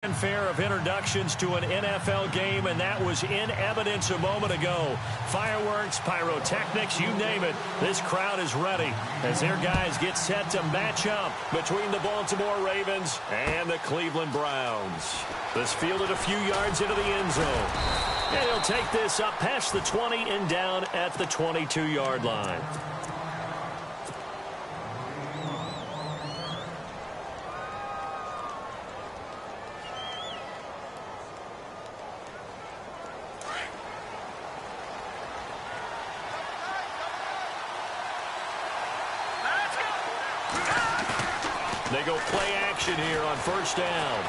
Fanfare of introductions to an NFL game, and that was in evidence a moment ago. Fireworks, pyrotechnics, you name it. This crowd is ready as their guys get set to match up between the Baltimore Ravens and the Cleveland Browns. This fielded a few yards into the end zone. And he'll take this up past the 20 and down at the 22-yard line. They go play action here on first down.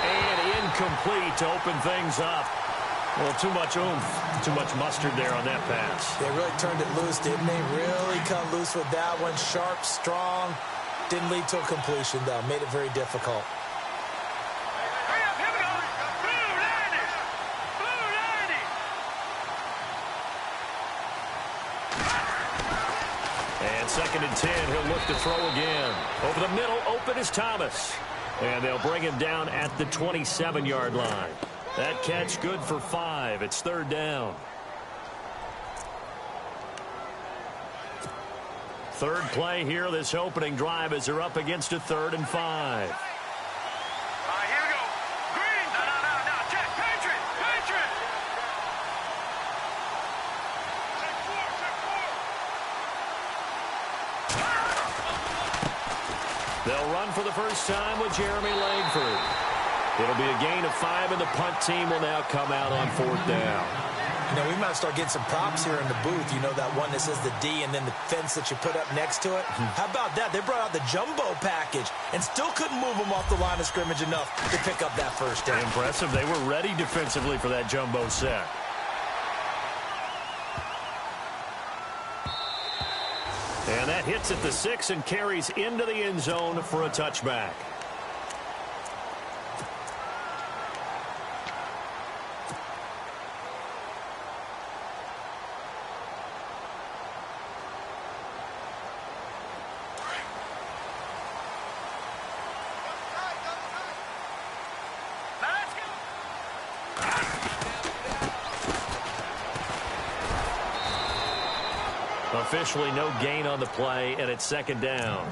And incomplete to open things up. Well, too much oomph, too much mustard there on that pass. They really turned it loose, didn't they? Really cut loose with that one. Sharp, strong. Didn't lead to a completion, though. Made it very difficult. Second and 10, he'll look to throw again. Over the middle, open is Thomas. And they'll bring him down at the 27-yard line. That catch good for 5. It's third down. Third play here, this opening drive as they're up against a 3rd and 5. They'll run for the first time with Jeremy Langford. It'll be a gain of 5, and the punt team will now come out on 4th down. You know, we might start getting some props here in the booth. You know, that one that says the D and then the fence that you put up next to it? How about that? They brought out the jumbo package and still couldn't move them off the line of scrimmage enough to pick up that first down. Impressive. They were ready defensively for that jumbo set. And that hits at the 6 and carries into the end zone for a touchback. Officially no gain on the play, and it's second down.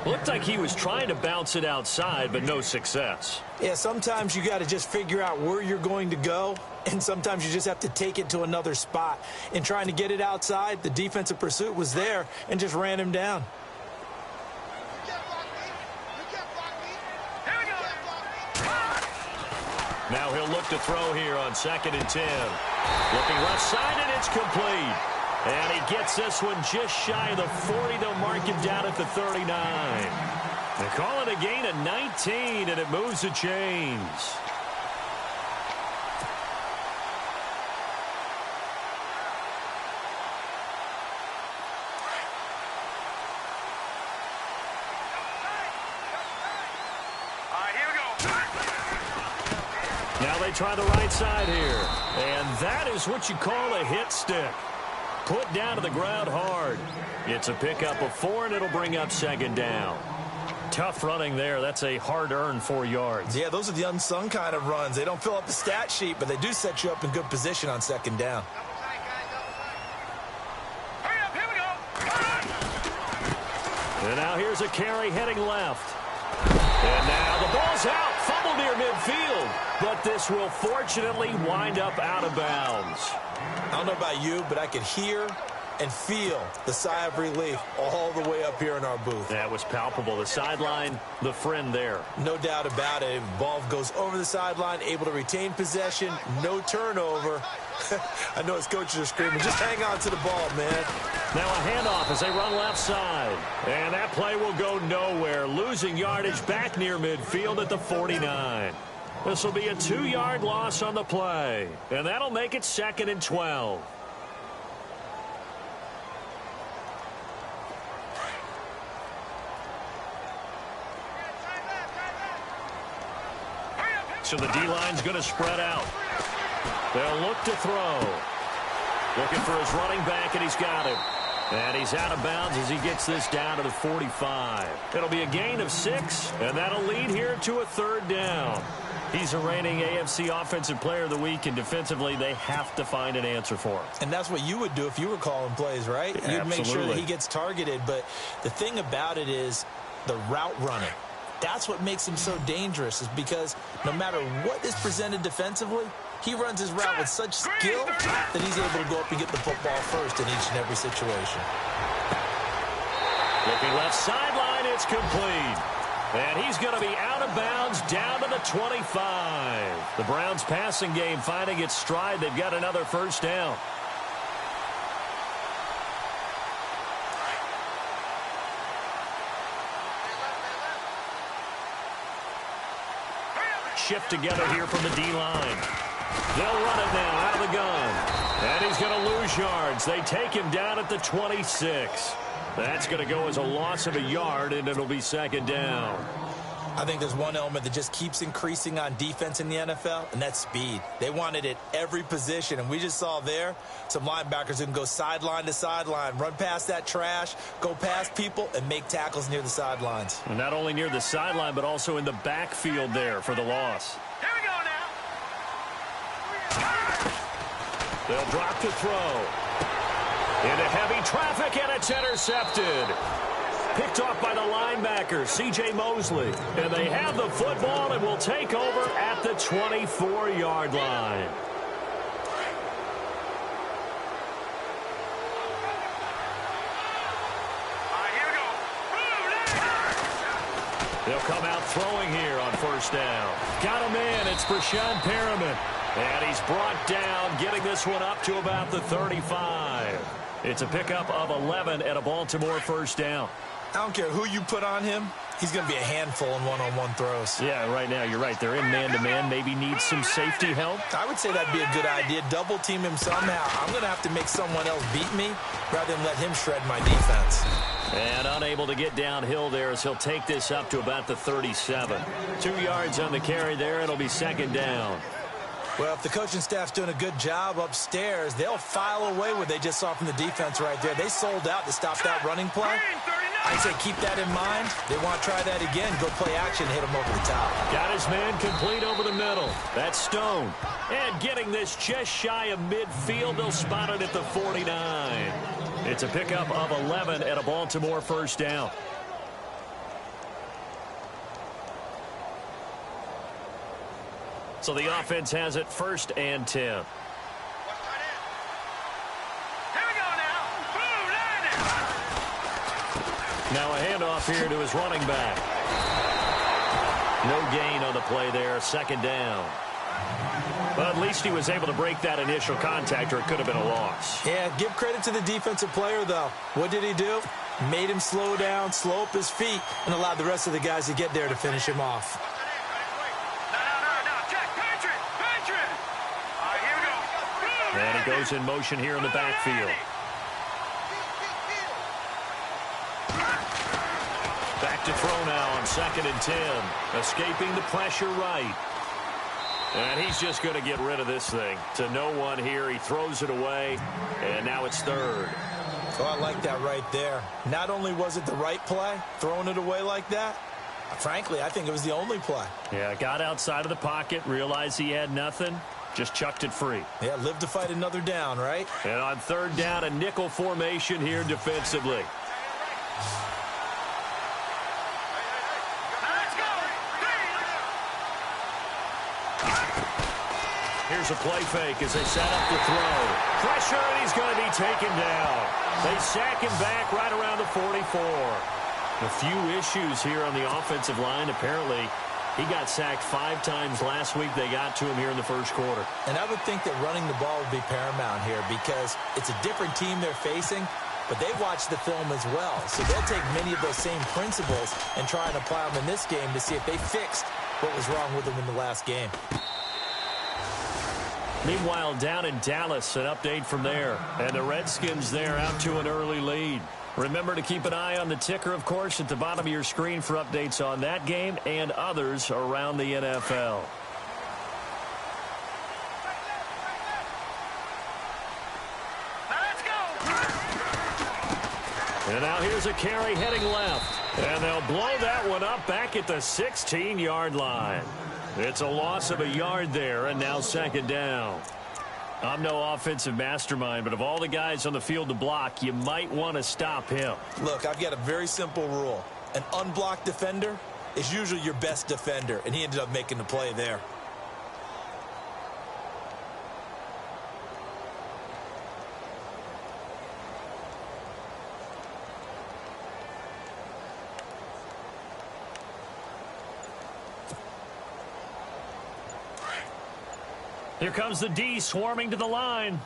Looked like he was trying to bounce it outside, but no success. Yeah, sometimes you got to just figure out where you're going to go, and sometimes you just have to take it to another spot. In trying to get it outside, the defensive pursuit was there and just ran him down. Now he'll look to throw here on 2nd and 10. Looking left side, and it's complete. And he gets this one just shy of the 40. They'll mark him down at the 39. They call it a gain of 19, and it moves the chains. Now they try the right side here. And that is what you call a hit stick. Put down to the ground hard. It's a pickup of 4, and it'll bring up second down. Tough running there. That's a hard-earned 4 yards. Yeah, those are the unsung kind of runs. They don't fill up the stat sheet, but they do set you up in good position on second down. And now here's a carry heading left. And now the ball's out. Fumble near midfield. But this will fortunately wind up out of bounds. I don't know about you, but I could hear and feel the sigh of relief all the way up here in our booth. That was palpable. The sideline, the friend there. No doubt about it. Ball goes over the sideline, able to retain possession, no turnover. I know his coaches are screaming, just hang on to the ball, man. Now a handoff as they run left side. And that play will go nowhere. Losing yardage back near midfield at the 49. This will be a 2-yard loss on the play. And that'll make it 2nd and 12. So the D-line's going to spread out. They'll look to throw. Looking for his running back, and he's got him. And he's out of bounds as he gets this down to the 45. It'll be a gain of 6, and that'll lead here to a 3rd down. He's a reigning AFC Offensive Player of the Week, and defensively they have to find an answer for him. And that's what you would do if you were calling plays, right? Yeah, you'd make sure that he gets targeted. But the thing about it is the route running. That's what makes him so dangerous, is because no matter what is presented defensively, he runs his route with such skill that he's able to go up and get the football first in each and every situation. Looking left sideline, it's complete. And he's going to be out of bounds down to the 25. The Browns passing game finding its stride. They've got another 1st down. Shift together here from the D-line. They'll run it now out of the gun. And he's going to lose yards. They take him down at the 26. That's going to go as a loss of a yard, and it'll be 2nd down. I think there's one element that just keeps increasing on defense in the NFL, and that's speed. They want it at every position, and we just saw there some linebackers who can go sideline to sideline, run past that trash, go past people, and make tackles near the sidelines. And not only near the sideline, but also in the backfield there for the loss. Here we go now. They'll drop to throw. Into heavy traffic, and it's intercepted. Picked off by the linebacker, C.J. Mosley. And they have the football and will take over at the 24-yard line. Here we go. They'll come out throwing here on 1st down. Got a man, it's Brashad Perriman. And he's brought down, getting this one up to about the 35. It's a pickup of 11 at a Baltimore 1st down. I don't care who you put on him. He's going to be a handful in one-on-one throws. Yeah, right now, you're right. They're in man-to-man. Maybe need some safety help. I would say that'd be a good idea. Double team him somehow. I'm going to have to make someone else beat me rather than let him shred my defense. And unable to get downhill there as he'll take this up to about the 37. 2 yards on the carry there. It'll be 2nd down. Well, if the coaching staff's doing a good job upstairs, they'll file away what they just saw from the defense right there. They sold out to stop that running play. I'd say keep that in mind. They want to try that again. Go play action, hit him over the top. Got his man complete over the middle. That's Stone. And getting this just shy of midfield, they'll spot it at the 49. It's a pickup of 11 at a Baltimore 1st down. So the offense has it 1st and 10. Now a handoff here to his running back. No gain on the play there, 2nd down. But at least he was able to break that initial contact, or it could have been a loss. Yeah, give credit to the defensive player, though. What did he do? Made him slow down, slow up his feet, and allowed the rest of the guys to get there to finish him off. And he goes in motion here in the backfield. Back to throw now on 2nd and 10. Escaping the pressure right. And he's just going to get rid of this thing. To no one here. He throws it away. And now it's 3rd. Oh, I like that right there. Not only was it the right play, throwing it away like that, frankly, I think it was the only play. Yeah, got outside of the pocket, realized he had nothing, just chucked it free. Yeah, live to fight another down, right? And on 3rd down, a nickel formation here defensively. Here's a play fake as they set up the throw. Pressure, and he's going to be taken down. They sack him back right around the 44. A few issues here on the offensive line. Apparently, he got sacked 5 times last week. They got to him here in the 1st quarter. And I would think that running the ball would be paramount here because it's a different team they're facing, but they watch the film as well. So they'll take many of those same principles and try and apply them in this game to see if they fixed what was wrong with them in the last game. Meanwhile, down in Dallas, an update from there. And the Redskins there out to an early lead. Remember to keep an eye on the ticker, of course, at the bottom of your screen for updates on that game and others around the NFL. And now here's a carry heading left. And they'll blow that one up back at the 16-yard line. It's a loss of a yard there, and now second down. I'm no offensive mastermind, but of all the guys on the field to block, you might want to stop him. Look, I've got a very simple rule. An unblocked defender is usually your best defender, and he ended up making the play there. Here comes the D swarming to the line.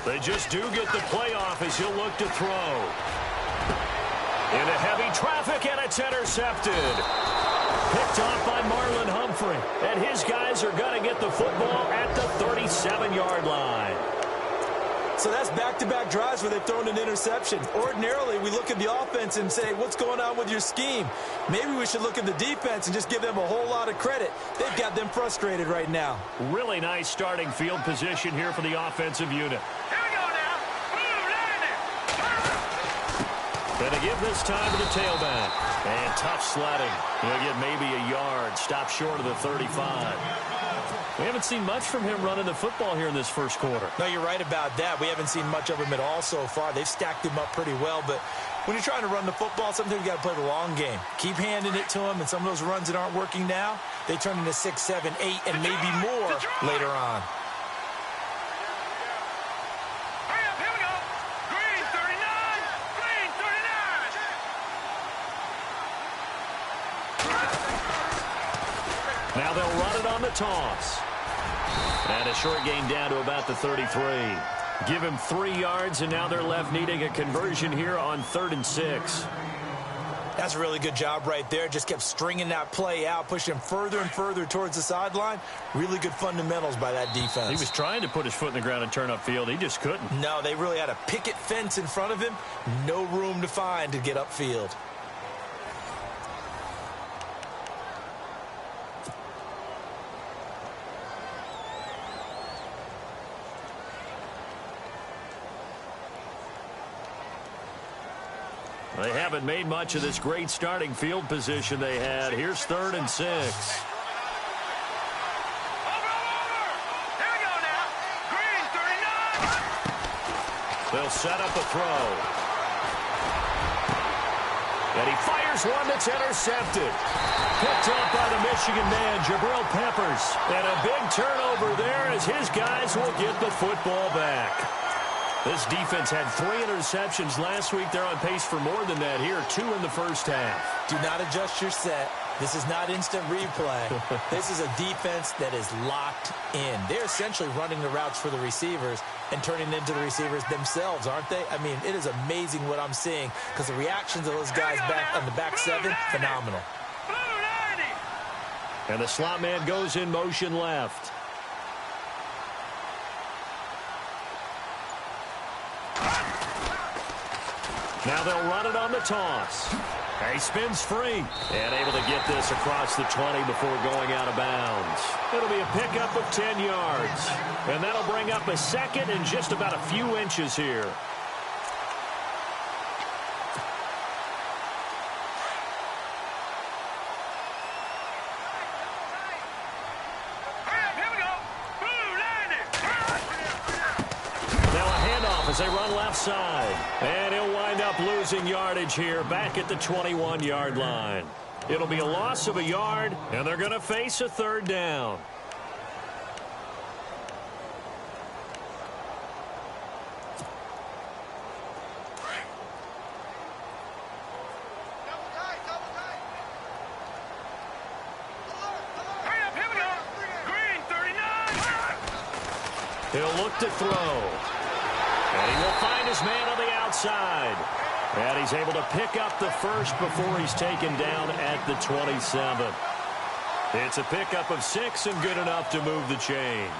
They just do get the play off as he'll look to throw. Into heavy traffic, and it's intercepted. Picked off by Marlon Humphrey. And his guys are going to get the football at the 37-yard line. So that's back-to-back drives where they've thrown an interception. Ordinarily, we look at the offense and say, what's going on with your scheme? Maybe we should look at the defense and just give them a whole lot of credit. They've got them frustrated right now. Really nice starting field position here for the offensive unit. Here we go now. Gonna give this time to the tailback. And tough sledding. He'll get maybe a yard. Stop short of the 35. We haven't seen much from him running the football here in this first quarter. No, you're right about that. We haven't seen much of him at all so far. They've stacked him up pretty well, but when you're trying to run the football, sometimes you got to play the long game. Keep handing it to him, and some of those runs that aren't working now, they turn into 6, 7, 8, and maybe more later on. Hurry up, here we go. Green 39. Green 39. Now they'll run it on the toss. And a short gain down to about the 33. Give him 3 yards, and now they're left needing a conversion here on 3rd and 6. That's a really good job right there. Just kept stringing that play out, pushing him further and further towards the sideline. Really good fundamentals by that defense. He was trying to put his foot in the ground and turn upfield. He just couldn't. No, they really had a picket fence in front of him. No room to find to get upfield. They haven't made much of this great starting field position they had. Here's 3rd and 6. Over. Here we go now. Green 39. They'll set up a throw. And he fires one that's intercepted. Picked up by the Michigan man, Jabril Peppers. And a big turnover there as his guys will get the football back. This defense had 3 interceptions last week. They're on pace for more than that here, 2 in the first half. Do not adjust your set. This is not instant replay. This is a defense that is locked in. They're essentially running the routes for the receivers and turning into the receivers themselves, aren't they? I mean, it is amazing what I'm seeing because the reactions of those guys back on the back 7, phenomenal. Blue 90. And the slot man goes in motion left. Now they'll run it on the toss. He spins free and able to get this across the 20 before going out of bounds. It'll be a pickup of 10 yards. And that'll bring up a 2nd and just about a few inches here. As they run left side. And he'll wind up losing yardage here back at the 21-yard line. It'll be a loss of a yard, and they're going to face a 3rd down. Hurry up, here we go. Green 39. He'll look to throw. And he will find his man on the outside. And he's able to pick up the 1st before he's taken down at the 27. It's a pickup of 6 and good enough to move the chains.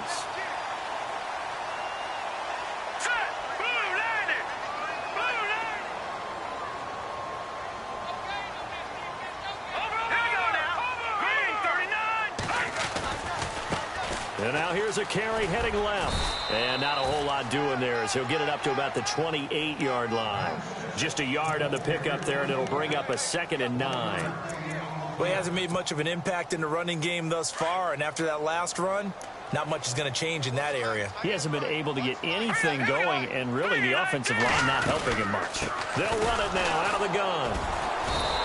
Set. Blue 90. Blue 90. Over. Here we go now. Green 39. And now here's a carry heading left. And not a whole lot doing there as he'll get it up to about the 28-yard line. Just a yard on the pickup there, and it'll bring up a 2nd and 9. Well, he hasn't made much of an impact in the running game thus far, and after that last run, not much is going to change in that area. He hasn't been able to get anything going, and really the offensive line not helping him much. They'll run it now out of the gun.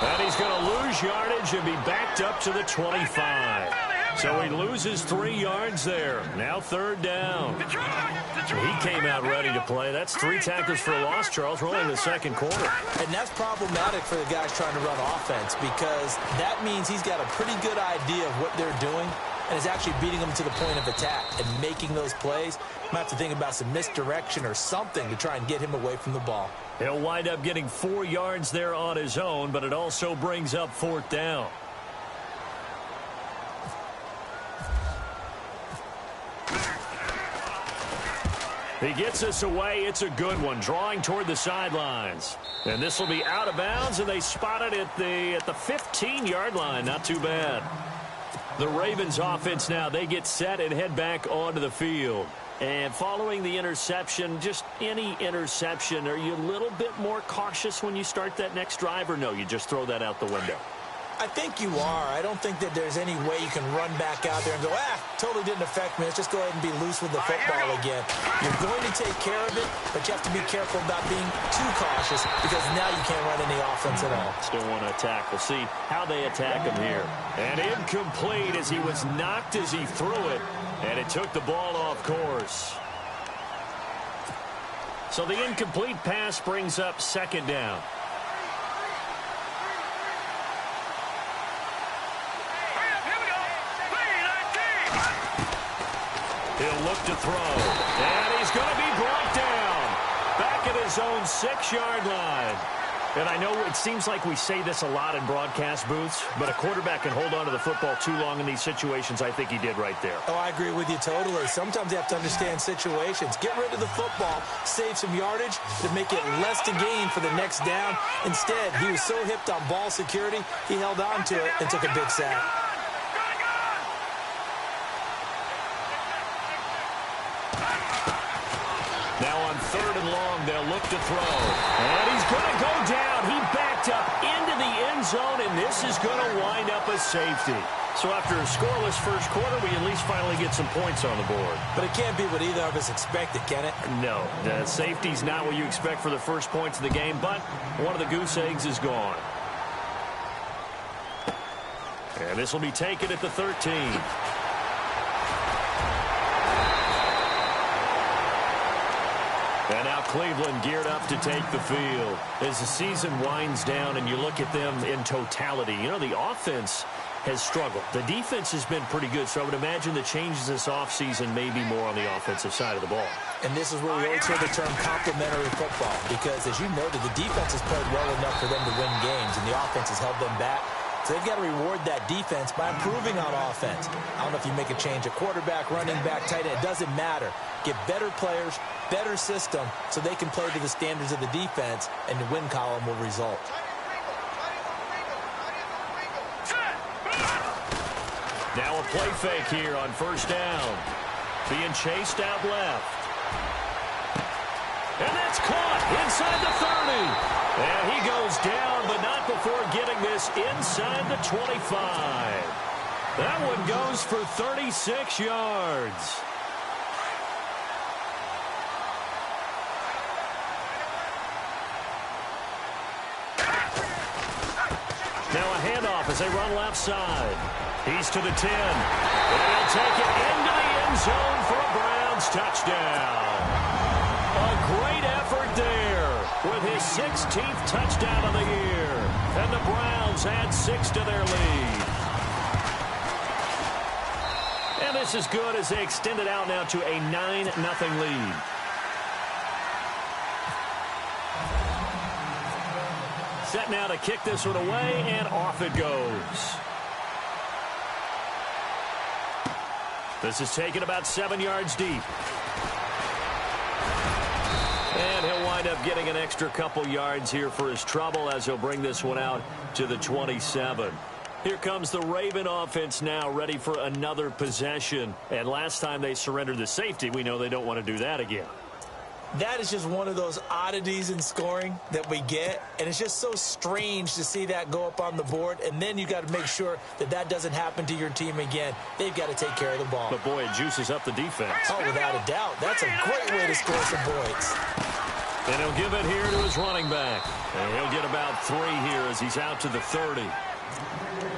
And he's going to lose yardage and be backed up to the 25. So he loses 3 yards there. Now 3rd down. He came out ready to play. That's 3 tackles for a loss, Charles. We're only in the 2nd quarter. And that's problematic for the guys trying to run offense because that means he's got a pretty good idea of what they're doing and is actually beating them to the point of attack and making those plays. Might have to think about some misdirection or something to try and get him away from the ball. He'll wind up getting 4 yards there on his own, but it also brings up 4th down. He gets us away. It's a good one, drawing toward the sidelines. And this will be out of bounds, and they spot it at the 15-yard line. Not too bad. The Ravens offense now, they get set and head back onto the field. And following the interception, just any interception, are you a little bit more cautious when you start that next drive, or no, you just throw that out the window? I think you are. I don't think that there's any way you can run back out there and go, totally didn't affect me. Let's just go ahead and be loose with the football again. You're going to take care of it, but you have to be careful about being too cautious because now you can't run any offense at all. Still want to attack. We'll see how they attack him here. And incomplete as he was knocked as he threw it, and it took the ball off course. So the incomplete pass brings up 2nd down. He'll look to throw, and he's going to be brought down back at his own 6-yard line. And I know it seems like we say this a lot in broadcast booths, but a quarterback can hold on to the football too long in these situations. I think he did right there. Oh, I agree with you totally. Sometimes you have to understand situations. Get rid of the football, save some yardage to make it less to gain for the next down. Instead, he was so hipped on ball security, he held on to it and took a big sack. Now on 3rd and long, they'll look to throw. And he's going to go down. He backed up into the end zone, and this is going to wind up a safety. So after a scoreless first quarter, we at least finally get some points on the board. But it can't be what either of us expected, can it? No, the safety's not what you expect for the first points of the game, but one of the goose eggs is gone. And this will be taken at the 13. And now Cleveland geared up to take the field. As the season winds down and you look at them in totality, you know, the offense has struggled. The defense has been pretty good, so I would imagine the changes this offseason may be more on the offensive side of the ball. And this is where we always hear the term complementary football because, as you noted, the defense has played well enough for them to win games, and the offense has held them back. So they've got to reward that defense by improving on offense. I don't know if you make a change at quarterback, running back, tight end. It doesn't matter. Get better players, better system, so they can play to the standards of the defense, and the win column will result. Now a play fake here on 1st down. Being chased out left. And that's caught inside the 30. And he goes down, but not before getting this inside the 25. That one goes for 36 yards. Now a handoff as they run left side. He's to the 10. And he'll take it into the end zone for a Browns touchdown. A great effort there with his 16th touchdown of the year. And the Browns add 6 to their lead. And this is good as they extend it out now to a 9-0 lead. Set now to kick this one away, and off it goes. This is taken about 7 yards deep. And he'll wind up getting an extra couple yards here for his trouble as he'll bring this one out to the 27. Here comes the Raven offense now, ready for another possession. And last time they surrendered the safety, we know they don't want to do that again. That is just one of those oddities in scoring that we get, and it's just so strange to see that go up on the board, and then you got to make sure that that doesn't happen to your team again. They've got to take care of the ball. But, boy, it juices up the defense. Oh, without a doubt. That's a great way to score some points. And he'll give it here to his running back. And he'll get about 3 here as he's out to the 30.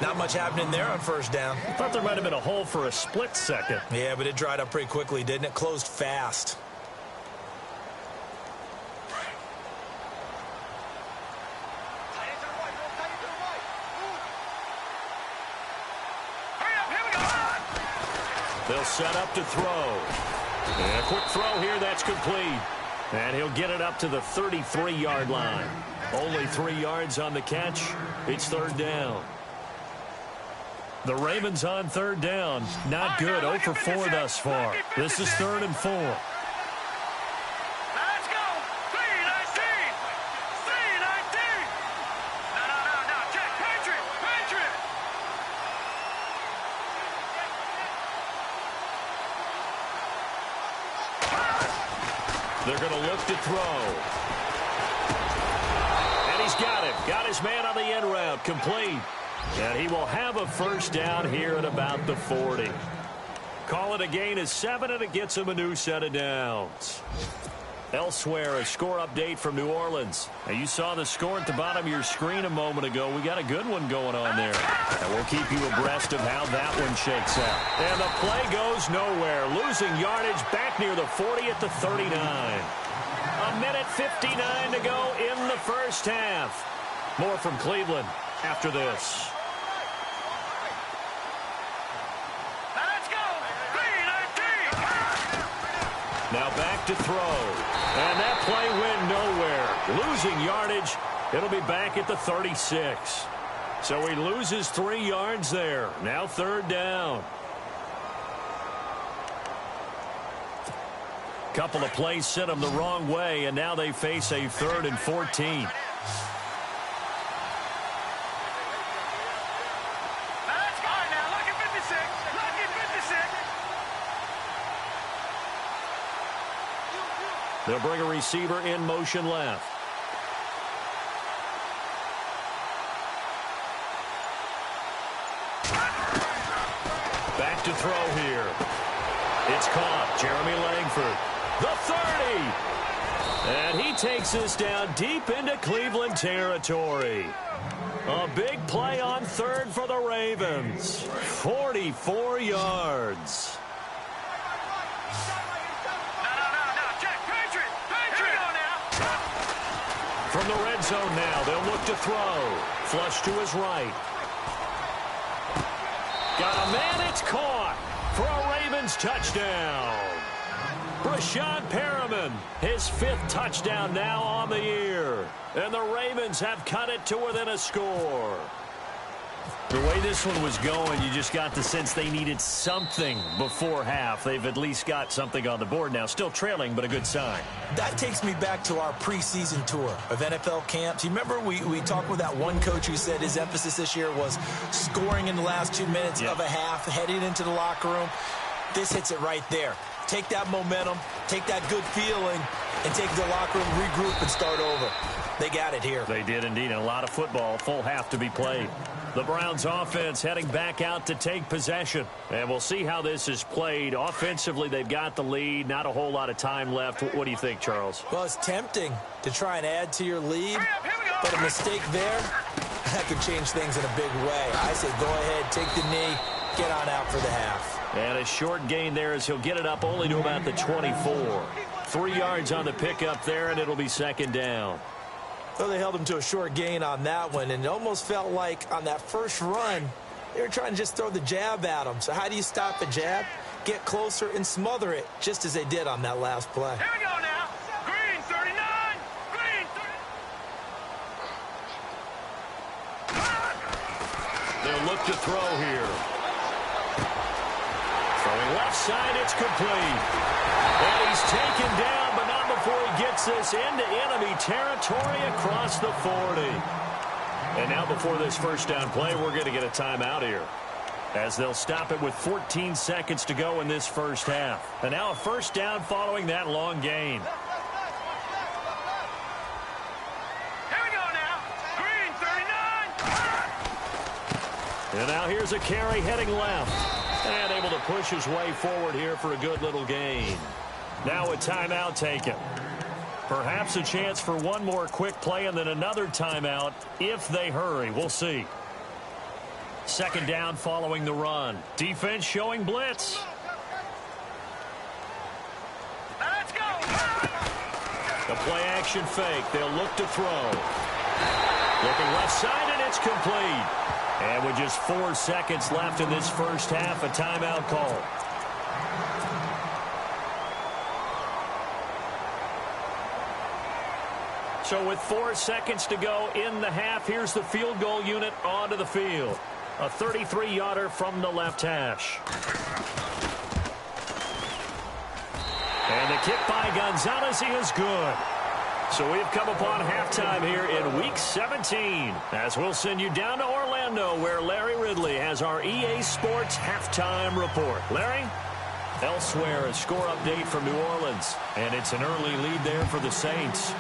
Not much happening there on first down. I thought there might have been a hole for a split second. Yeah, but it dried up pretty quickly, didn't it? Closed fast. They'll set up to throw. And a quick throw here, that's complete. And he'll get it up to the 33-yard line. Only 3 yards on the catch. It's third down. The Ravens on third down. Not good. 0 for 4 thus far. This is 3rd and 4. Let's go. 3-19. 3-19. No. Check. Patriot. They're going to look to throw. And he's got it. Got his man on the end route. Complete. And he will have a first down here at about the 40. Call it a gain of 7, and it gets him a new set of downs. Elsewhere, a score update from New Orleans. Now, you saw the score at the bottom of your screen a moment ago. We got a good one going on there. And we'll keep you abreast of how that one shakes out. And the play goes nowhere. Losing yardage back near the 40 at the 39. 1:59 to go in the first half. More from Cleveland after this. Let's go. 3-19. Now back to throw. And that play went nowhere. Losing yardage. It'll be back at the 36. So he loses 3 yards there. Now third down. Couple of plays sent them the wrong way, and now they face a 3rd and 14. They'll bring a receiver in motion left. Back to throw here. It's caught. Jeremy Langford. The 30. And he takes this down deep into Cleveland territory. A big play on 3rd for the Ravens. 44 yards. From the red zone now, they'll look to throw. Flush to his right. Got a man, it's caught for a Ravens touchdown. Brashad Perriman, his 5th touchdown now on the year. And the Ravens have cut it to within a score. The way this one was going, you just got the sense they needed something before half. They've at least got something on the board now. Still trailing, but a good sign. That takes me back to our preseason tour of NFL camps. You remember we talked with that one coach who said his emphasis this year was scoring in the last 2 minutes of a half, heading into the locker room. This hits it right there. Take that momentum, take that good feeling, and take the locker room, regroup, and start over. They got it here. They did indeed, and a lot of football, full half to be played. The Browns offense heading back out to take possession. And we'll see how this is played. Offensively, they've got the lead. Not a whole lot of time left. What do you think, Charles? Well, it's tempting to try and add to your lead, but a mistake there, that could change things in a big way. I say go ahead, take the knee, get on out for the half. And a short gain there as he'll get it up only to about the 24. 3 yards on the pickup there, and it'll be second down. Well, they held him to a short gain on that one, and it almost felt like on that first run, they were trying to just throw the jab at him. So how do you stop the jab? Get closer and smother it, just as they did on that last play. Here we go now. Green 39. Green 30. They'll look to throw here. Throwing left side, it's complete. And he's taken down, but not before he gets this into enemy territory across the 40. And now before this first down play, we're going to get a timeout here, as they'll stop it with 14 seconds to go in this first half. And now a first down following that long gain. Here we go now. Green, 39. And now here's a carry heading left. And able to push his way forward here for a good little gain. Now a timeout taken. Perhaps a chance for one more quick play and then another timeout if they hurry. We'll see. Second down following the run. Defense showing blitz. Let's go. The play action fake. They'll look to throw. Looking left side, and it's complete. And with just 4 seconds left in this first half, a timeout call. So with 4 seconds to go in the half, here's the field goal unit onto the field. A 33-yarder from the left hash. And the kick by Gonzalez is good. So we've come upon halftime here in Week 17. As we'll send you down to Orlando, where Larry Ridley has our EA Sports halftime report. Larry? Elsewhere, a score update from New Orleans. And it's an early lead there for the Saints.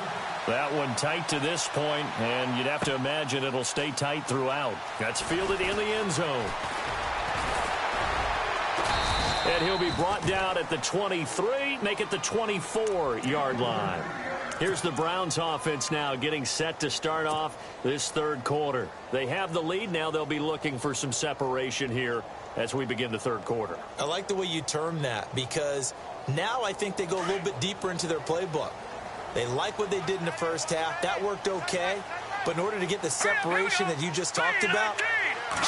That one tight to this point, and you'd have to imagine it'll stay tight throughout. That's fielded in the end zone. And he'll be brought down at the 23, make it the 24-yard line. Here's the Browns offense now getting set to start off this third quarter. They have the lead. Now they'll be looking for some separation here as we begin the third quarter. I like the way you term that, because now I think they go a little bit deeper into their playbook. They like what they did in the first half. That worked okay. But in order to get the separation that you just talked about,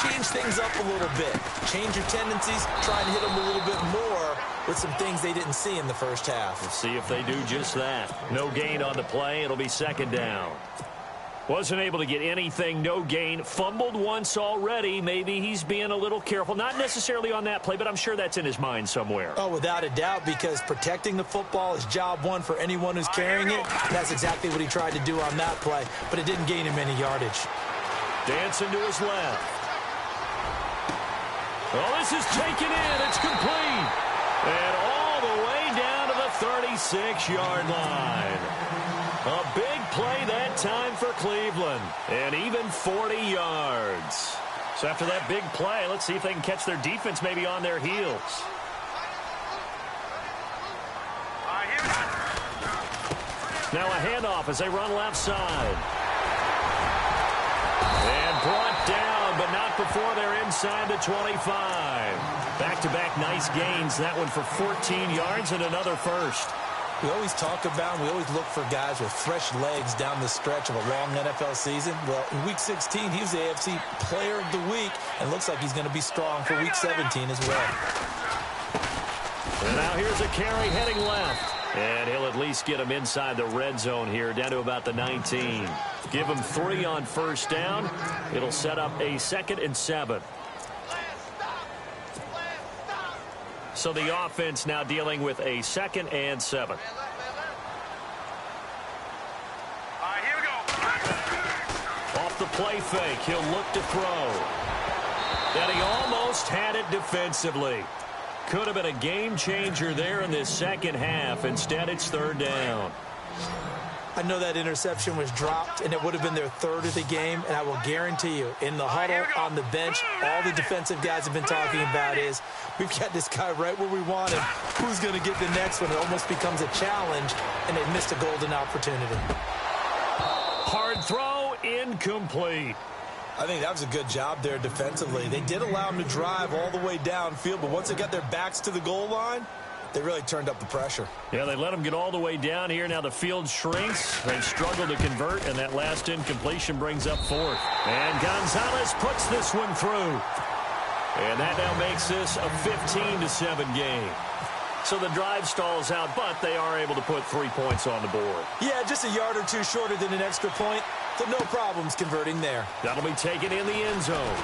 change things up a little bit. Change your tendencies. Try and hit them a little bit more with some things they didn't see in the first half. We'll see if they do just that. No gain on the play. It'll be second down. Wasn't able to get anything, no gain. Fumbled once already. Maybe he's being a little careful. Not necessarily on that play, but I'm sure that's in his mind somewhere. Oh, without a doubt, because protecting the football is job one for anyone who's carrying it. That's exactly what he tried to do on that play, but it didn't gain him any yardage. Dancing to his left. Oh, this is taken in. It's complete. And all the way down to the 36-yard line. A big play that time for Cleveland, and even 40 yards. So after that big play, let's see if they can catch their defense maybe on their heels. Now a handoff as they run left side. And brought down, but not before they're inside the 25. Back-to-back nice gains. That one for 14 yards and another first. We always talk about, we always look for guys with fresh legs down the stretch of a long NFL season. Well, in Week 16, he was the AFC Player of the Week, and looks like he's going to be strong for Week 17 as well. And now here's a carry heading left. And he'll at least get him inside the red zone here, down to about the 19. Give him 3 on first down. It'll set up a 2nd and 7. So the offense now dealing with a 2nd and 7. Here we go. Off the play fake, he'll look to throw. And he almost had it defensively. Could have been a game changer there in this second half. Instead, it's third down. I know that interception was dropped, and it would have been their 3rd of the game, and I will guarantee you, in the huddle, on the bench, all the defensive guys have been talking about is, we've got this guy right where we want him. Who's going to get the next one? It almost becomes a challenge, and they missed a golden opportunity. Hard throw, incomplete. I think that was a good job there defensively. They did allow him to drive all the way downfield, but once they got their backs to the goal line, they really turned up the pressure. Yeah, they let him get all the way down here. Now the field shrinks. They've struggled to convert, and that last incompletion brings up 4th. And Gonzalez puts this one through. And that now makes this a 15-7 game. So the drive stalls out, but they are able to put 3 points on the board. Yeah, just a yard or two shorter than an extra point, so no problems converting there. That'll be taken in the end zone.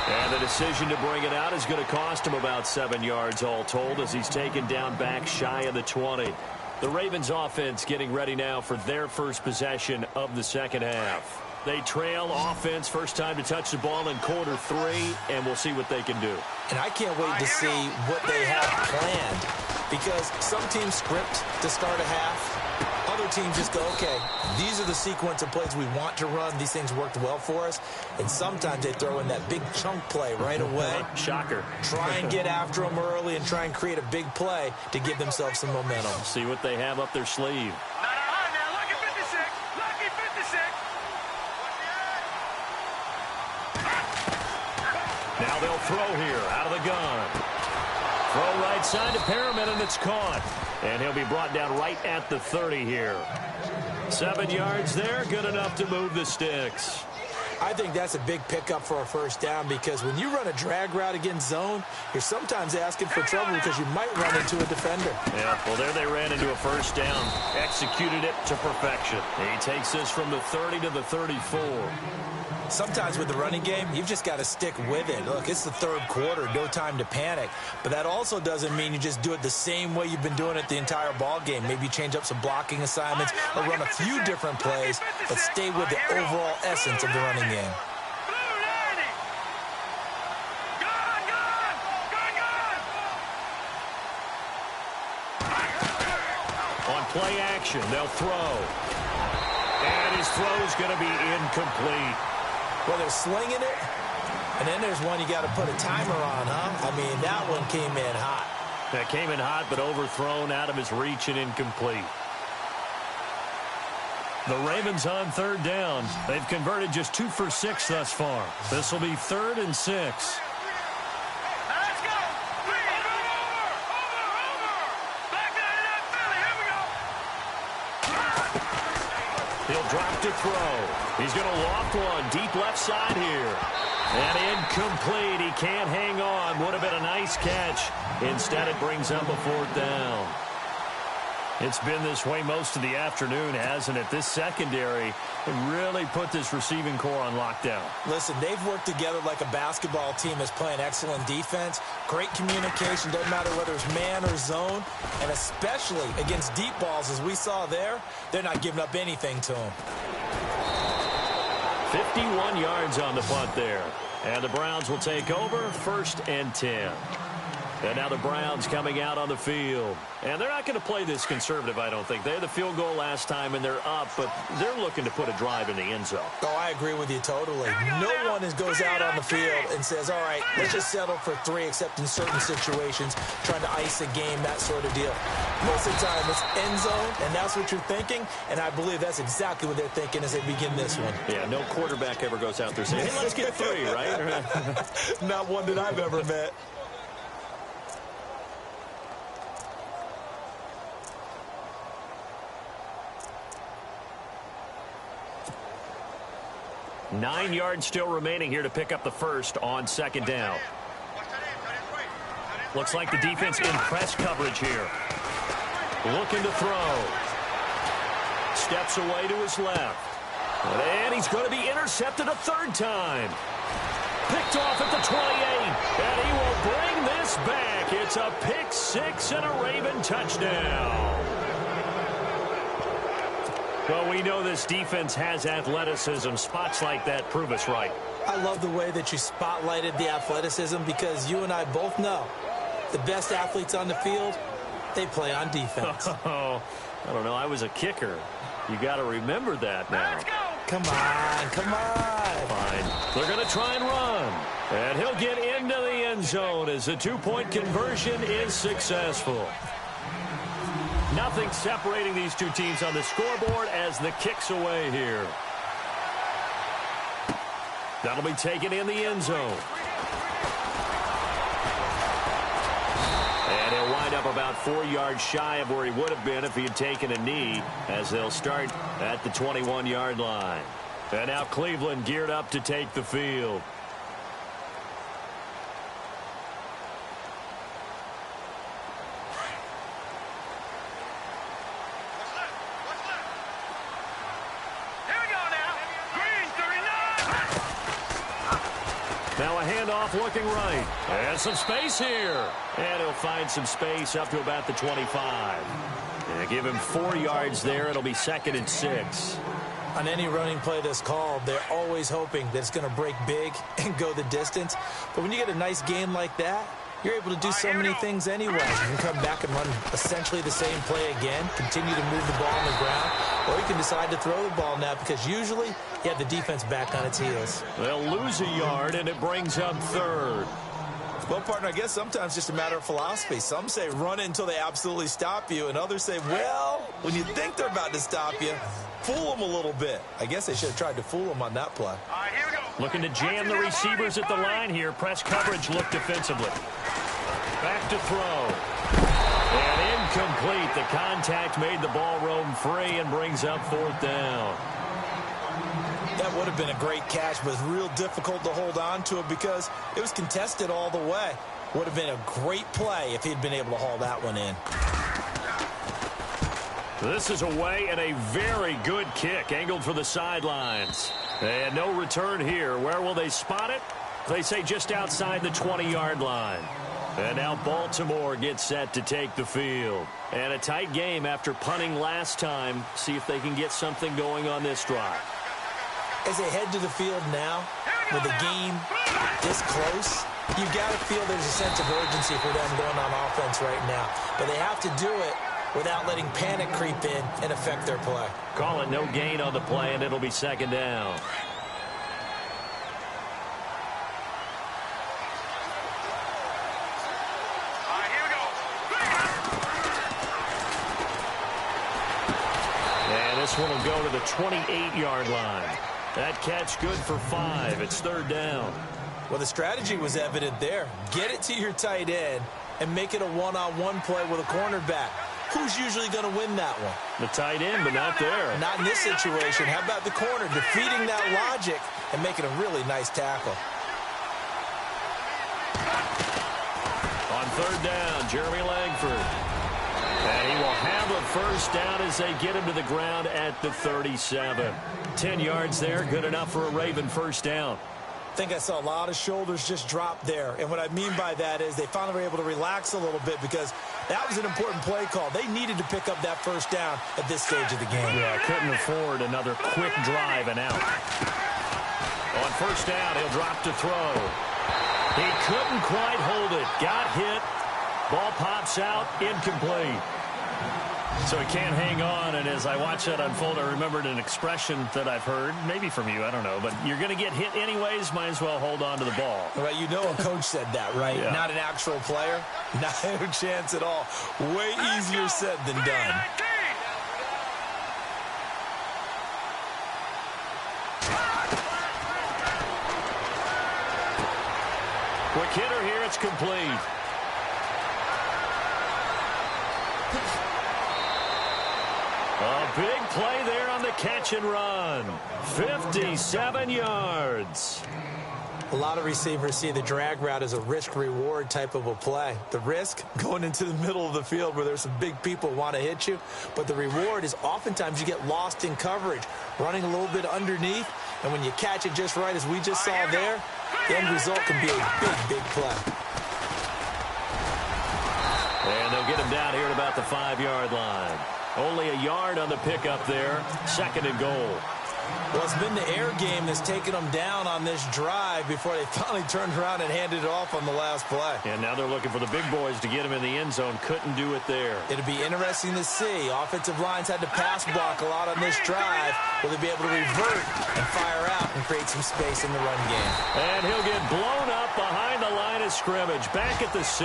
And the decision to bring it out is going to cost him about 7 yards all told, as he's taken down back shy of the 20. The Ravens offense getting ready now for their first possession of the second half. They trail offense, first time to touch the ball in quarter 3, and we'll see what they can do. And I can't wait to see what they have planned, because some teams script to start a half. Other teams just go, okay, these are the sequence of plays we want to run. These things worked well for us. And sometimes they throw in that big chunk play right away. Shocker. Try and get after them early and try and create a big play to give themselves some momentum. See what they have up their sleeve. Lucky 56. Lucky 56. Now they'll throw here out of the gun. Throw right side to Perriman, and it's caught. And he'll be brought down right at the 30 here. 7 yards there, good enough to move the sticks. I think that's a big pickup for a first down, because when you run a drag route against zone, you're sometimes asking for trouble because you might run into a defender. Yeah, well, there they ran into a first down. Executed it to perfection. He takes this from the 30 to the 34. Sometimes with the running game, you've just got to stick with it. Look, it's the third quarter, no time to panic. But that also doesn't mean you just do it the same way you've been doing it the entire ball game. Maybe change up some blocking assignments or run a few different plays, but stay with the overall essence of the running game. On play action, they'll throw. And his throw's going to be incomplete. Well, they're slinging it, and then there's one you got to put a timer on, huh? I mean, that one came in hot. That came in hot, but overthrown out of his reach and incomplete. The Ravens on third down. They've converted just 2 for 6 thus far. This will be 3rd and 6. Let's go. Over. Back down to that Philly. Here we go. He'll drop to throw. He's going to loft one deep left side here. And incomplete. He can't hang on. Would have been a nice catch. Instead, it brings up a 4th down. It's been this way most of the afternoon, hasn't it? This secondary really put this receiving core on lockdown. Listen, they've worked together like a basketball team that's playing excellent defense. Great communication, doesn't matter whether it's man or zone. And especially against deep balls, as we saw there, they're not giving up anything to them. 51 yards on the punt there. And the Browns will take over, 1st and 10. And now the Browns coming out on the field. And they're not going to play this conservative, I don't think. They had the field goal last time, and they're up, but they're looking to put a drive in the end zone. Oh, I agree with you totally. No one goes out on the field and says, all right, let's just settle for 3, except in certain situations, trying to ice a game, that sort of deal. Most of the time, it's end zone, and that's what you're thinking, and I believe that's exactly what they're thinking as they begin this one. Yeah, no quarterback ever goes out there saying, hey, let's get 3, right? Not one that I've ever met. Nine yards still remaining here to pick up the first on 2nd down. Looks like the defense in press coverage here. Looking to throw. Steps away to his left. And he's going to be intercepted a 3rd time. Picked off at the 28. And he will bring this back. It's a pick 6 and a Raven touchdown. Well, we know this defense has athleticism. Spots like that prove us right. I love the way that you spotlighted the athleticism, because you and I both know the best athletes on the field, they play on defense. Oh, I don't know. I was a kicker. You got to remember that now. Let's go. Come on, come on. Fine. They're going to try and run. And he'll get into the end zone as the 2-point conversion is successful. Nothing separating these two teams on the scoreboard as the kick's away here. That'll be taken in the end zone. And he'll wind up about 4 yards shy of where he would have been if he had taken a knee, as they'll start at the 21-yard line. And now Cleveland geared up to take the field. Now a handoff looking right. And some space here. And he'll find some space up to about the 25. And give him 4 yards there. It'll be 2nd and 6. On any running play that's called, they're always hoping that it's going to break big and go the distance. But when you get a nice gain like that, you're able to do so many things anyway. You can come back and run essentially the same play again, continue to move the ball on the ground, or you can decide to throw the ball now because usually you have the defense back on its heels. They'll lose a yard, and it brings up third. Well, partner, I guess sometimes just a matter of philosophy. Some say run it until they absolutely stop you, and others say, well, when you think they're about to stop you, fool them a little bit. I guess they should have tried to fool them on that play. All right, here we go. Looking to jam the receivers at the line here. Press coverage look defensively. Back to throw. And incomplete. The contact made the ball roam free and brings up fourth down. That would have been a great catch, but it's real difficult to hold on to it because it was contested all the way. Would have been a great play if he'd been able to haul that one in. This is away and a very good kick angled for the sidelines. And no return here. Where will they spot it? They say just outside the 20-yard line. And now Baltimore gets set to take the field. And a tight game after punting last time. See if they can get something going on this drive. As they head to the field now, with the game this close, you've got to feel there's a sense of urgency for them going on offense right now. But they have to do it without letting panic creep in and affect their play. Call it no gain on the play, and it'll be second down. All right, here we go. And this one will go to the 28-yard line. That catch good for 5. It's third down. Well, the strategy was evident there. Get it to your tight end and make it a one-on-one play with a cornerback. Who's usually going to win that one? The tight end, but not there. Not in this situation. How about the corner defeating that logic and making a really nice tackle? On third down, Jeremy Langford. And he will have a first down as they get him to the ground at the 37. 10 yards there, good enough for a Raven first down. I think I saw a lot of shoulders just drop there. And what I mean by that is they finally were able to relax a little bit because that was an important play call. They needed to pick up that first down at this stage of the game. Yeah, couldn't afford another quick drive and out. On first down, he'll drop to throw. He couldn't quite hold it. Got hit. Ball pops out, incomplete. So he can't hang on, and as I watch that unfold, I remembered an expression that I've heard, maybe from you, I don't know, but you're going to get hit anyways, might as well hold on to the ball. Right, you know a coach said that, right? Yeah. Not an actual player. Not a chance at all. Way easier said than done. Quick hitter here, it's complete. A big play there on the catch and run. 57 yards. A lot of receivers see the drag route as a risk-reward type of a play. The risk, going into the middle of the field where there's some big people who want to hit you. But the reward is oftentimes you get lost in coverage, running a little bit underneath. And when you catch it just right, as we just saw there, the end result can be a big, big play. And they'll get him down here at about the 5-yard line. Only a yard on the pickup there. Second and goal. Well, it's been the air game that's taken them down on this drive before they finally turned around and handed it off on the last play. And now they're looking for the big boys to get him in the end zone. Couldn't do it there. It'll be interesting to see. Offensive lines had to pass block a lot on this drive. Will they be able to revert and fire out and create some space in the run game? And he'll get blown up behind the line of scrimmage. Back at the 6.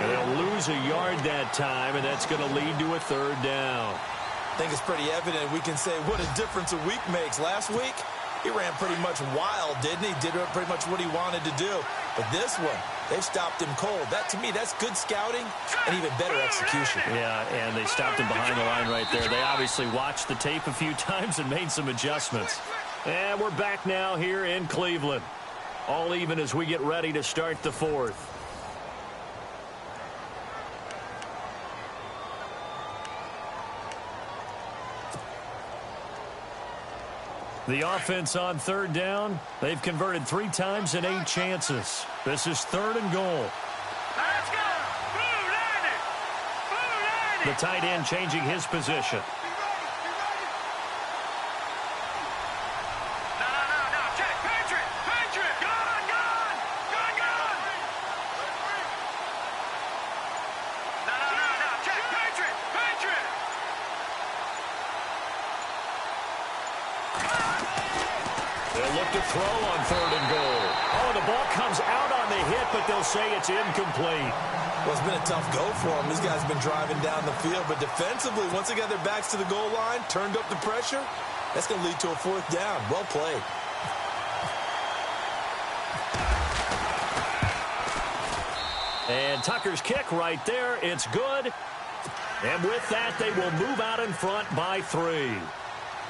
And they'll lose a yard that time, and that's going to lead to a third down. I think it's pretty evident. We can say what a difference a week makes. Last week, he ran pretty much wild, didn't he? Did pretty much what he wanted to do. But this one, they've stopped him cold. That, to me, that's good scouting and even better execution. Yeah, and they stopped him behind the line right there. They obviously watched the tape a few times and made some adjustments. And we're back now here in Cleveland. All even as we get ready to start the fourth. The offense on third down, they've converted 3 times in 8 chances. This is third and goal. Let's go! Blue 90! Blue 90! The tight end changing his position. They'll look to throw on 3rd and goal. Oh, the ball comes out on the hit, but they'll say it's incomplete. Well, it's been a tough go for them. These guys have been driving down the field, but defensively, once they got their backs to the goal line, turned up the pressure, that's going to lead to a 4th down. Well played. And Tucker's kick right there. It's good. And with that, they will move out in front by 3.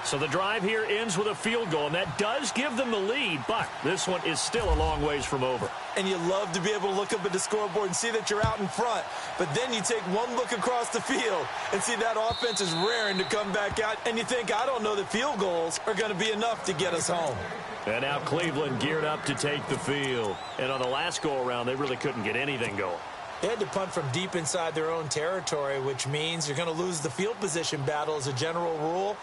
So the drive here ends with a field goal, and that does give them the lead, but this one is still a long ways from over. And you love to be able to look up at the scoreboard and see that you're out in front, but then you take one look across the field and see that offense is raring to come back out, and you think, I don't know that field goals are going to be enough to get us home. And now Cleveland geared up to take the field. And on the last go-around, they really couldn't get anything going. They had to punt from deep inside their own territory, which means you're going to lose the field position battle as a general rule.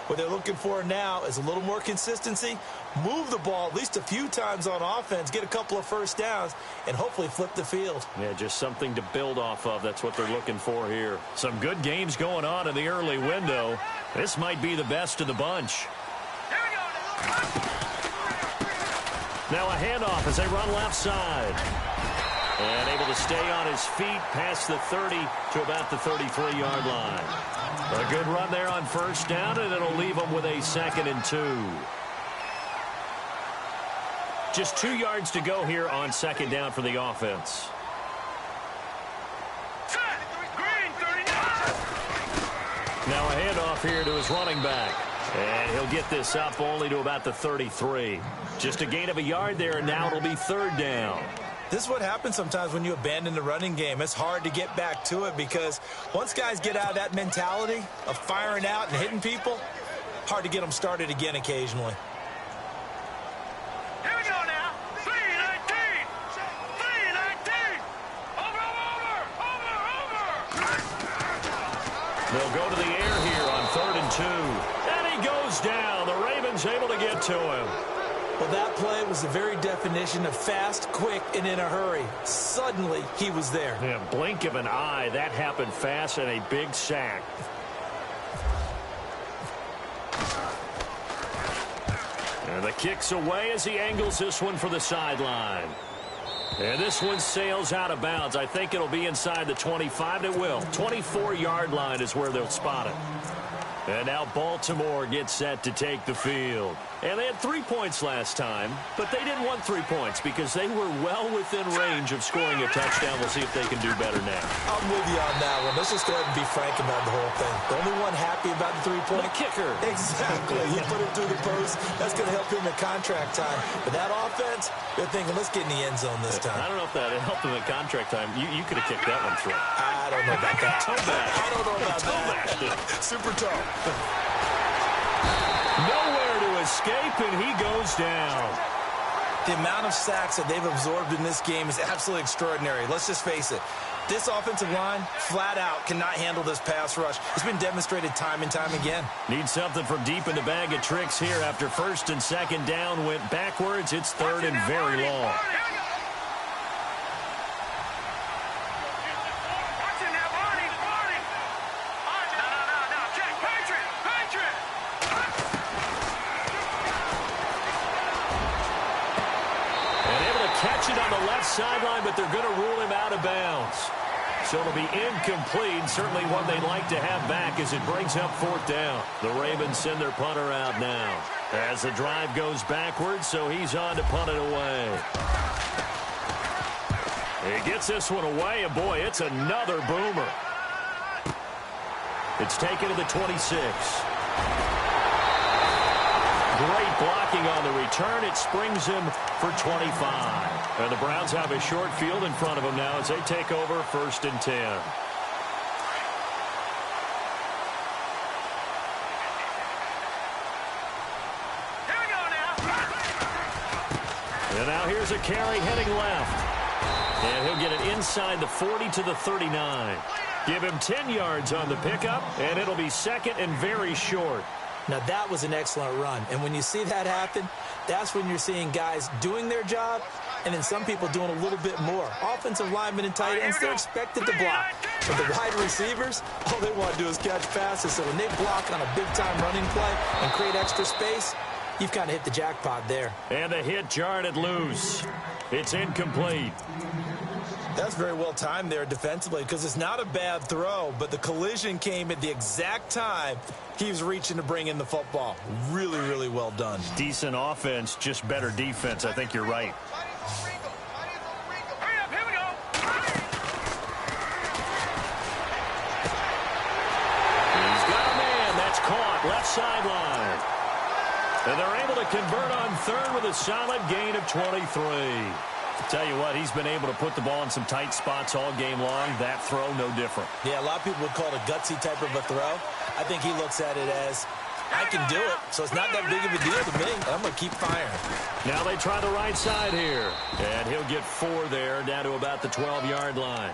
What they're looking for now is a little more consistency, move the ball at least a few times on offense, get a couple of first downs, and hopefully flip the field. Yeah, just something to build off of. That's what they're looking for here. Some good games going on in the early window. This might be the best of the bunch. Now a handoff as they run left side. And able to stay on his feet past the 30 to about the 33-yard line. A good run there on 1st down, and it'll leave them with a 2nd and 2. Just 2 yards to go here on 2nd down for the offense. Now a handoff here to his running back. And he'll get this up only to about the 33. Just a gain of a yard there, and now it'll be 3rd down. This is what happens sometimes when you abandon the running game. It's hard to get back to it because once guys get out of that mentality of firing out and hitting people, hard to get them started again occasionally. Here we go now. 3-19. 3-19. Over. They'll go to the air here on 3rd and 2. And he goes down. The Ravens able to get to him. Well, that play was the very definition of fast, quick, and in a hurry. Suddenly, he was there. Yeah, blink of an eye. That happened fast and a big sack. And the kick's away as he angles this one for the sideline. And this one sails out of bounds. I think it'll be inside the 25. It will. 24-yard line is where they'll spot it. And now Baltimore gets set to take the field. And they had 3 points last time, but they didn't want 3 points because they were well within range of scoring a touchdown. We'll see if they can do better now. I'm with you on that one. Let's just go ahead and be frank about the whole thing. The only one happy about the 3-point? The kicker. Exactly. He put it through the post. That's going to help him in contract time. But that offense, they're thinking, let's get in the end zone this time. I don't know if that helped him in contract time. You could have kicked that one through. I don't know about that. I don't know about that. Super tall. Nowhere to escape, and he goes down. The amount of sacks that they've absorbed in this game is absolutely extraordinary. Let's just face it. This offensive line, flat out, cannot handle this pass rush. It's been demonstrated time and time again. Need something from deep in the bag of tricks here. After 1st and 2nd down went backwards, it's 3rd and very long. Catch it on the left sideline, but they're going to rule him out of bounds. So it'll be incomplete. Certainly one they'd like to have back as it brings up 4th down. The Ravens send their punter out now as the drive goes backwards, so he's on to punt it away. He gets this one away, and boy, it's another boomer. It's taken to the 26. Great blocking on the return. It springs him for 25. And the Browns have a short field in front of them now as they take over 1st and 10. Here we go now. And now here's a carry heading left. And he'll get it inside the 40 to the 39. Give him 10 yards on the pickup, and it'll be 2nd and very short. Now, that was an excellent run. And when you see that happen, that's when you're seeing guys doing their job and then some people doing a little bit more. Offensive linemen and tight ends, they're expected to block. But the wide receivers, all they want to do is catch passes. So when they block on a big-time running play and create extra space, you've kind of hit the jackpot there. And the hit jarred it loose. It's incomplete. That's very well timed there defensively because it's not a bad throw, but the collision came at the exact time he was reaching to bring in the football. Really, really well done. Decent offense, just better defense. I think you're right. Hurry up, here we go. He's got a man. That's caught. Left sideline. And they're able to convert on third with a solid gain of 23. Tell you what, he's been able to put the ball in some tight spots all game long. That throw, no different. Yeah, a lot of people would call it a gutsy type of a throw. I think he looks at it as, I can do it, so it's not that big of a deal to me. I'm going to keep firing. Now they try the right side here. And he'll get 4 there, down to about the 12-yard line.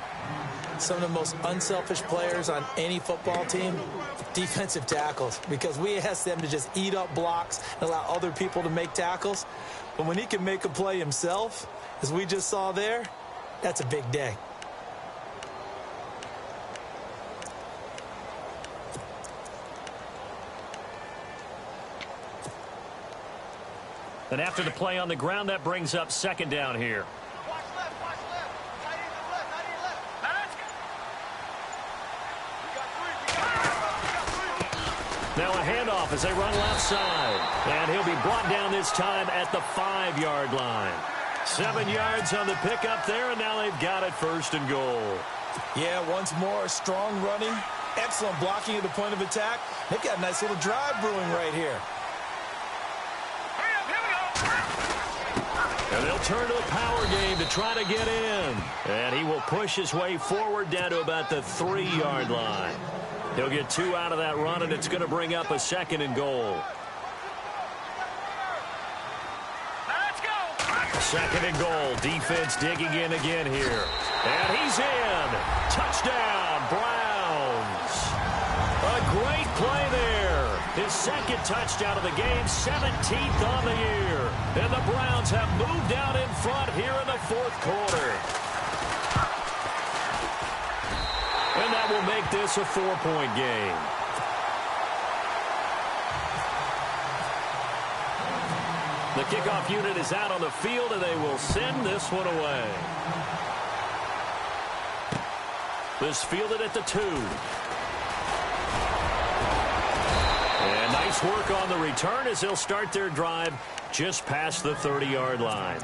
Some of the most unselfish players on any football team, defensive tackles, because we ask them to just eat up blocks and allow other people to make tackles. But when he can make a play himself, as we just saw there, that's a big day. And after the play on the ground, that brings up second down here. Watch left, watch left. Tight end to the left, tight end left. Let's go. We got 3, Now a handoff as they run left side. And he'll be brought down this time at the 5-yard line. 7 yards on the pickup there, and now they've got it first and goal. Yeah, once more, strong running, excellent blocking at the point of attack. They've got a nice little drive brewing right here. Hurry up, here we go. And they'll turn to the power game to try to get in. And he will push his way forward down to about the 3-yard line. He'll get 2 out of that run, and it's going to bring up a second and goal. Second and goal. Defense digging in again here. And he's in. Touchdown, Browns. A great play there. His second touchdown of the game, 17th on the year. And the Browns have moved out in front here in the 4th quarter. And that will make this a 4-point game. The kickoff unit is out on the field, and they will send this one away. This fielded at the 2. And nice work on the return as they'll start their drive just past the 30-yard line.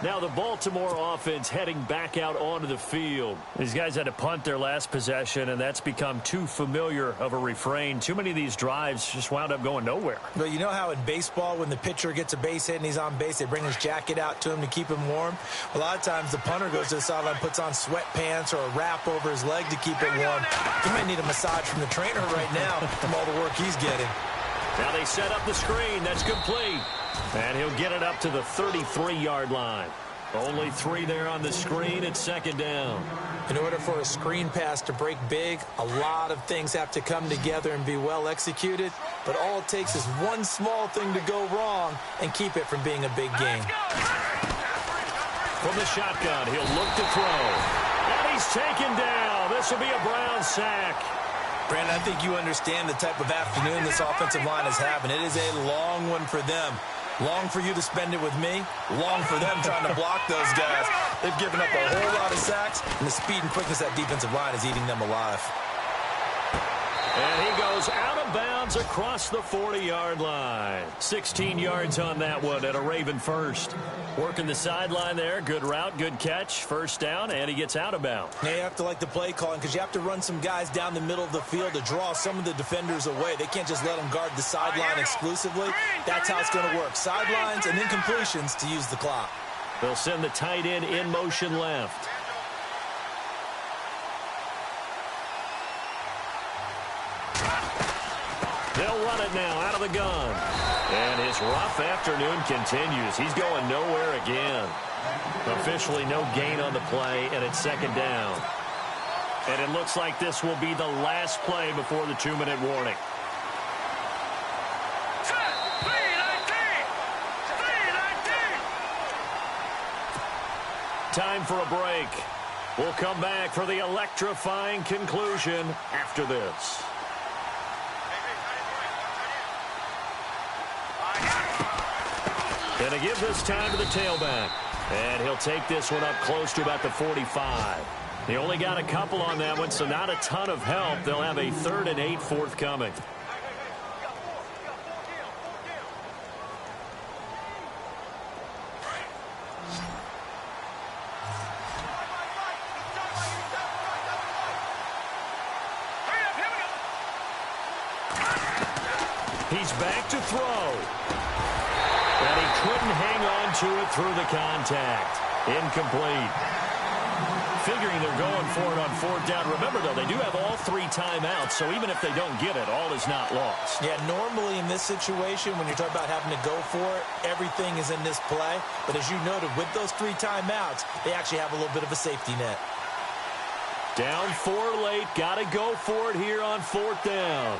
Now the Baltimore offense heading back out onto the field. These guys had to punt their last possession, and that's become too familiar of a refrain. Too many of these drives just wound up going nowhere. Well, you know how in baseball when the pitcher gets a base hit and he's on base, they bring his jacket out to him to keep him warm? A lot of times the punter goes to the sideline, puts on sweatpants or a wrap over his leg to keep it warm. He might need a massage from the trainer right now from all the work he's getting. Now they set up the screen. That's complete. And he'll get it up to the 33-yard line. Only 3 there on the screen. It's second down. In order for a screen pass to break big, a lot of things have to come together and be well executed. But all it takes is one small thing to go wrong and keep it from being a big game. From the shotgun, he'll look to throw. And he's taken down. This will be a Brown sack. Brandon, I think you understand the type of afternoon this offensive line is having. It is a long one for them. Long for you to spend it with me. Long for them trying to block those guys. They've given up a whole lot of sacks, and the speed and quickness of that defensive line is eating them alive. And he goes out of bounds across the 40-yard line. 16 yards on that one at a Raven first. Working the sideline there. Good route, good catch. First down, and he gets out of bounds. Now you have to like the play calling because you have to run some guys down the middle of the field to draw some of the defenders away. They can't just let them guard the sideline exclusively. That's how it's going to work. Sidelines and then completions to use the clock. They'll send the tight end in motion left. They'll run it now out of the gun. And his rough afternoon continues. He's going nowhere again. Officially no gain on the play, and it's second down. And it looks like this will be the last play before the 2-minute warning. Time for a break. We'll come back for the electrifying conclusion after this. And they give this time to the tailback. And he'll take this one up close to about the 45. They only got a couple on that one, so not a ton of help. They'll have a 3rd and 8 forthcoming. He's back to throw. And he couldn't hang on to it through the contact. Incomplete. Figuring they're going for it on 4th down. Remember, though, they do have all 3 timeouts, so even if they don't get it, all is not lost. Yeah, normally in this situation, when you're talking about having to go for it, everything is in this play. But as you noted, with those 3 timeouts, they actually have a little bit of a safety net. Down 4 late. Got to go for it here on 4th down.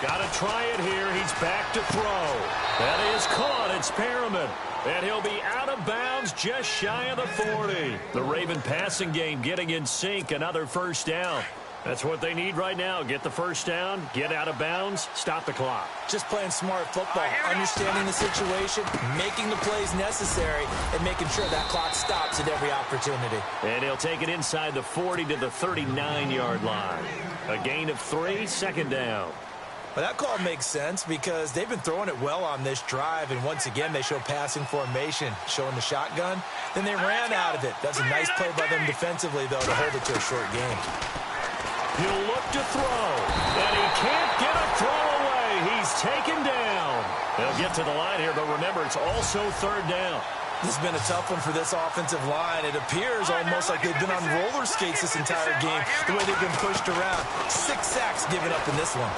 Got to try it here. He's back to throw. That is caught. It's Perriman. And he'll be out of bounds just shy of the 40. The Raven passing game getting in sync. Another 1st down. That's what they need right now. Get the 1st down, get out of bounds, stop the clock. Just playing smart football, understanding the situation, making the plays necessary, and making sure that clock stops at every opportunity. And he'll take it inside the 40 to the 39-yard line. A gain of 3, 2nd down. Well, that call makes sense because they've been throwing it well on this drive, and once again, they show passing formation, showing the shotgun. Then they ran out of it. That's a nice play by them defensively, though, to hold it to a short game. He'll look to throw, and he can't get a throw away. He's taken down. They'll get to the line here, but remember, it's also 3rd down. This has been a tough one for this offensive line. It appears almost like they've been on roller skates this entire game, the way they've been pushed around. 6 sacks given up in this one.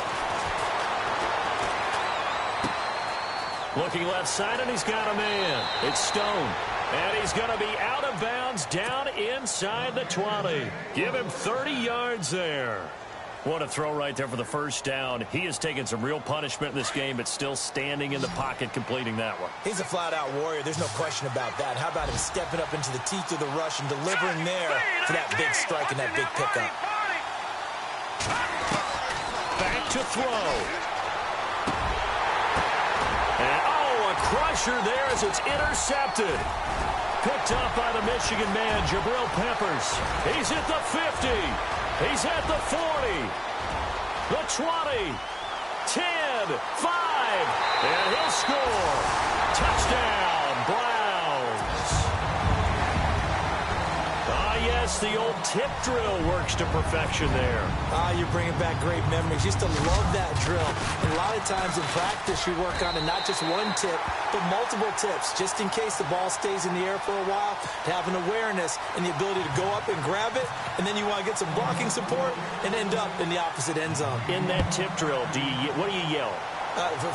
Looking left side, and he's got a man. It's Stone. And he's going to be out of bounds down inside the 20. Give him 30 yards there. What a throw right there for the 1st down. He has taken some real punishment in this game, but still standing in the pocket completing that one. He's a flat-out warrior. There's no question about that. How about him stepping up into the teeth of the rush and delivering there for that big strike and that big pickup. Back to throw. And, a crusher there as it's intercepted. Picked up by the Michigan man, Jabril Peppers. He's at the 50. He's at the 40. The 20. 10. 5. And he'll score. Touchdown, Browns. Yes, the old tip drill works to perfection there. You're bringing back great memories. Used to love that drill. And a lot of times in practice, you work on it, not just one tip, but multiple tips, just in case the ball stays in the air for a while, to have an awareness and the ability to go up and grab it, and then you want to get some blocking support and end up in the opposite end zone. In that tip drill, what do you yell?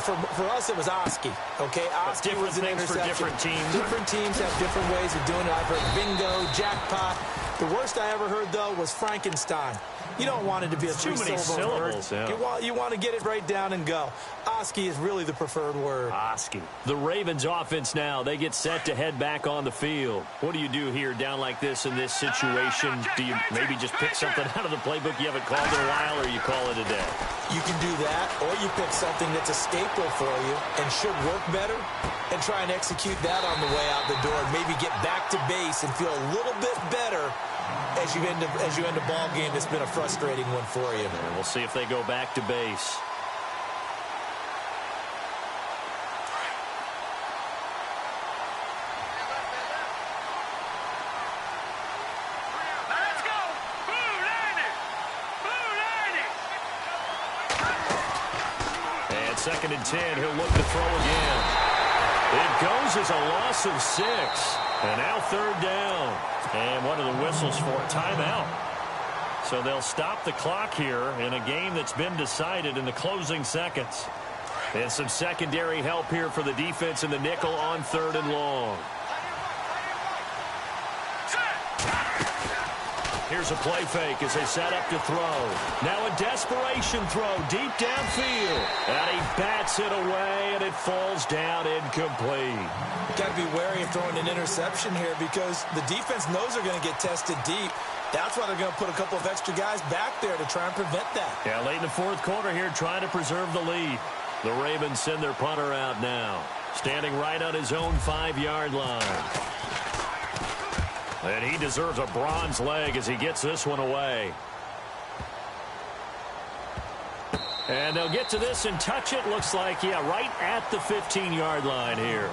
For us, it was Oski. Okay, Oski was an things for different teams. Different teams have different ways of doing it. I've heard bingo, jackpot. The worst I ever heard, though, was Frankenstein. You don't want it to be a three-syllable word. Yeah. You want to get it right down and go. Oski is really the preferred word. Oski. The Ravens offense now, they get set to head back on the field. What do you do here down like this in this situation? Do you maybe just pick something out of the playbook you haven't called in a while, or you call it a day? You can do that, or you pick something that's a staple for you and should work better and try and execute that on the way out the door. Maybe get back to base and feel a little bit better as you end a ball game that's been a frustrating one for you. And we'll see if they go back to base. Let's go! Blue 90! Blue 90! And 2nd and 10, he'll look to throw again. It goes as a loss of 6. And now 3rd down. And what are the whistles for? Timeout. So they'll stop the clock here in a game that's been decided in the closing seconds. And some secondary help here for the defense in the nickel on 3rd and long. Here's a play fake as they set up to throw. Now a desperation throw deep downfield. And he bats it away, and it falls down incomplete. Got to be wary of throwing an interception here because the defense knows they're going to get tested deep. That's why they're going to put a couple of extra guys back there to try and prevent that. Yeah, late in the fourth quarter here, trying to preserve the lead. The Ravens send their punter out now, standing right on his own 5-yard line. And he deserves a bronze leg as he gets this one away. And they'll get to this and touch it. Looks like, yeah, right at the 15-yard line here.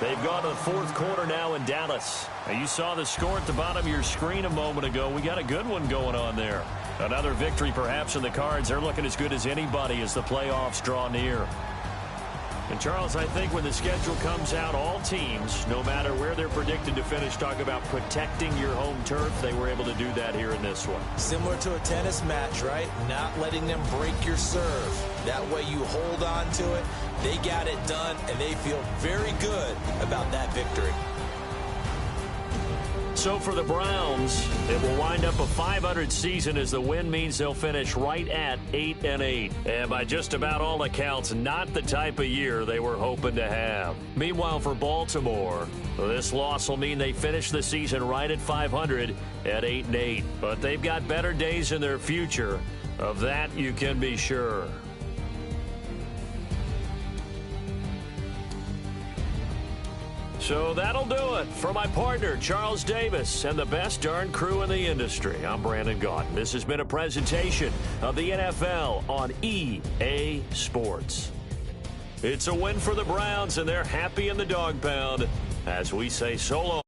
They've gone to the fourth quarter now in Dallas. Now, you saw the score at the bottom of your screen a moment ago. We got a good one going on there. Another victory perhaps in the cards. They're looking as good as anybody as the playoffs draw near. And, Charles, I think when the schedule comes out, all teams, no matter where they're predicted to finish, talk about protecting your home turf. They were able to do that here in this one. Similar to a tennis match, right? Not letting them break your serve. That way you hold on to it. They got it done, and they feel very good about that victory. So for the Browns, it will wind up a .500 season as the win means they'll finish right at 8-8. And by just about all accounts, not the type of year they were hoping to have. Meanwhile, for Baltimore, this loss will mean they finish the season right at .500 at 8-8. But they've got better days in their future. Of that, you can be sure. So that'll do it. For my partner, Charles Davis, and the best darn crew in the industry, I'm Brandon Gaudin. This has been a presentation of the NFL on EA Sports. It's a win for the Browns, and they're happy in the dog pound as we say so long.